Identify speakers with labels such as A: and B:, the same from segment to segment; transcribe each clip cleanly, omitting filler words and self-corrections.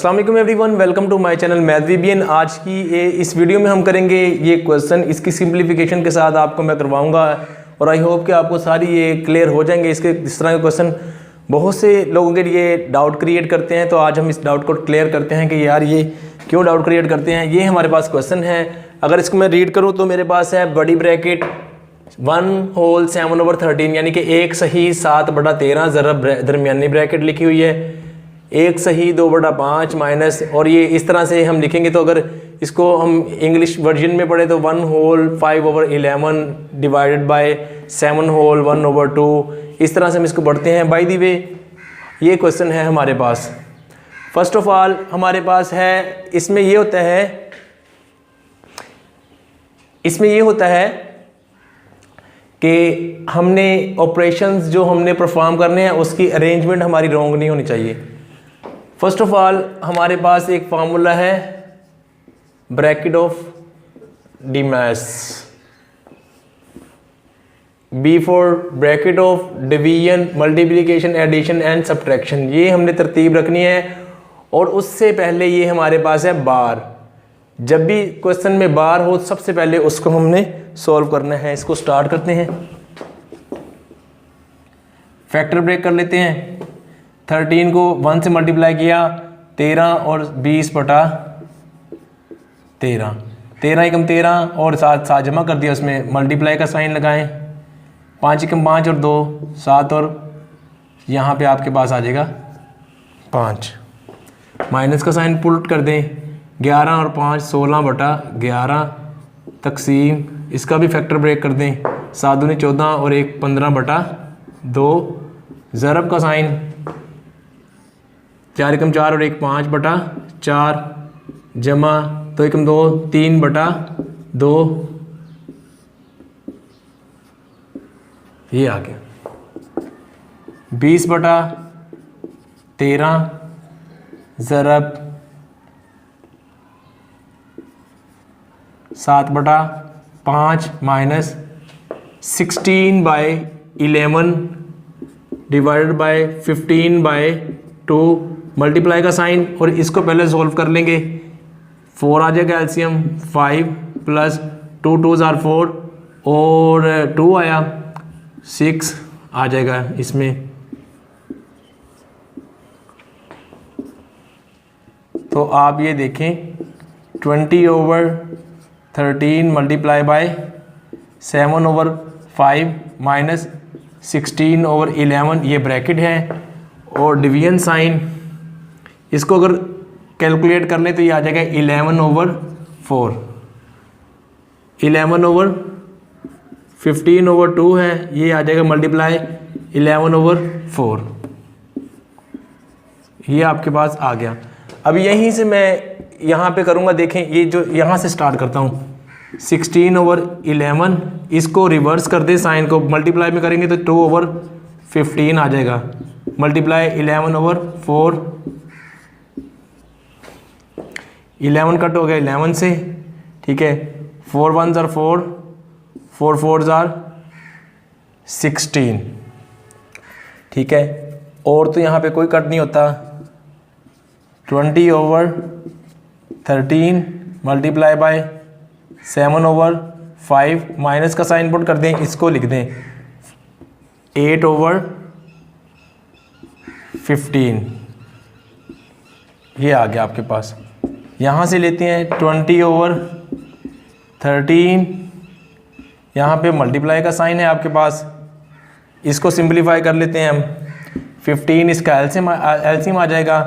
A: अस्सलाम वालेकुम everyone, welcome to my channel मैथवीबियन। आज की इस वीडियो में हम करेंगे ये क्वेश्चन, इसकी सिंप्लीफिकेशन के साथ आपको मैं करवाऊंगा और आई होप कि आपको सारी ये क्लियर हो जाएंगे। इसके इस तरह के क्वेश्चन बहुत से लोगों के लिए डाउट क्रिएट करते हैं, तो आज हम इस डाउट को क्लियर करते हैं कि यार ये क्यों डाउट क्रिएट करते हैं। ये हमारे पास क्वेश्चन है, अगर इसको मैं रीड करूँ तो मेरे पास है बड़ी ब्रैकेट 1 होल 7/13 यानी कि 1 सही 7/13 ज़रब दरमियानी ब्रैकेट लिखी हुई है, 1 सही 2/5 माइनस, और ये इस तरह से हम लिखेंगे। तो अगर इसको हम इंग्लिश वर्जन में पढ़े तो 1 होल 5/11 डिवाइडेड बाय 7 होल 1/2, इस तरह से हम इसको पढ़ते हैं। बाय द वे ये क्वेश्चन है हमारे पास। फर्स्ट ऑफ ऑल हमारे पास है, इसमें ये होता है कि हमने ऑपरेशंस जो हमने परफॉर्म करने हैं उसकी अरेंजमेंट हमारी रॉन्ग नहीं होनी चाहिए। फर्स्ट ऑफ ऑल हमारे पास एक फार्मूला है bracket of DMAS, B for bracket of division, multiplication, addition and subtraction. ये हमने तरतीब रखनी है और उससे पहले ये हमारे पास है बार। जब भी क्वेश्चन में बार हो सबसे पहले उसको हमने सॉल्व करना है। इसको स्टार्ट करते हैं, फैक्टर ब्रेक कर लेते हैं। 13 को 1 से मल्टीप्लाई किया, 13 और 20/13, 13 एकम 13 और 7 जमा कर दिया, उसमें मल्टीप्लाई का साइन लगाएं। 5 एकम 5 और 2 7, और यहाँ पे आपके पास आ जाएगा 5। माइनस का साइन पुट कर दें, 11 और 5 16/11 तकसीम, इसका भी फैक्टर ब्रेक कर दें, 7 दूनी 14 और 1 15/2, ज़रब का साइन 4 एकम 4 और 1 5/4, जमा 2 एकम 2 3/2, ये आ गया 20/13 ज़रब 7/5 माइनस 16/11 डिवाइडेड बाय 15/2, मल्टीप्लाई का साइन, और इसको पहले सॉल्व कर लेंगे। 4 आ जाएगा एलसीएम, 5 प्लस 2 2s are 4 और 2 आया 6 आ जाएगा इसमें। तो आप ये देखें 20/13 मल्टीप्लाई बाय 7/5 माइनस 16/11, ये ब्रैकेट है, और डिवीजन साइन इसको अगर कैलकुलेट कर लें तो ये आ जाएगा 11/4। 11/15/2 है, ये आ जाएगा मल्टीप्लाई 11/4, ये आपके पास आ गया। अब यहीं से मैं यहाँ पे करूँगा, देखें ये जो यहाँ से स्टार्ट करता हूँ 16/11, इसको रिवर्स कर दे, साइन को मल्टीप्लाई में करेंगे तो 2/15 आ जाएगा, मल्टीप्लाई 11/4, 11 कट हो गया 11 से, ठीक है। 4 1s are 4, 4 4s are 16, ठीक है। और तो यहाँ पे कोई कट नहीं होता। 20/13 मल्टीप्लाई बाय 7/5 माइनस का साइन पुट कर दें, इसको लिख दें 8/15, ये आ गया आपके पास। यहाँ से लेते हैं 20/13, यहाँ पे मल्टीप्लाई का साइन है आपके पास, इसको सिंपलीफाई कर लेते हैं हम। 15 इसका एलसीएम आ जाएगा,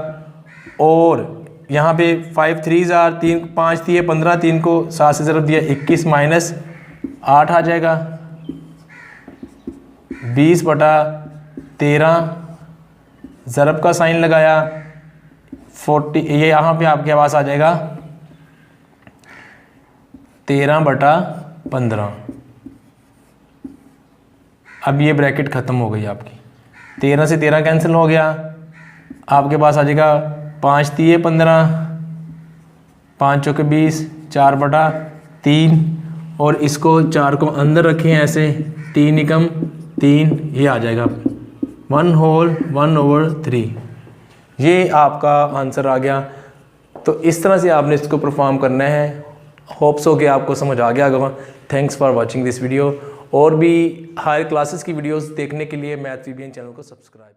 A: और यहाँ पे 5 3s are 3 5 दिए 15, 3 को 7 से ज़रब दिया 21 माइनस 8 आ जाएगा 20/13, ज़रब का साइन लगाया 40, ये यहाँ पे आपके पास आ जाएगा 13/15। अब ये ब्रैकेट ख़त्म हो गई आपकी, 13 से 13 कैंसिल हो गया, आपके पास आ जाएगा 5 दिए 15, 5 चौके 20, 4/3, और इसको 4 को अंदर रखें ऐसे, 3 एकम 3, ये आ जाएगा 1 होल 1/3। ये आपका आंसर आ गया। तो इस तरह से आपने इसको परफॉर्म करना है। होप्स हो कि आपको समझ आ गया होगा। Thanks for watching this video. और भी हायर क्लासेस की वीडियोस देखने के लिए मैथवीबीएन चैनल को सब्सक्राइब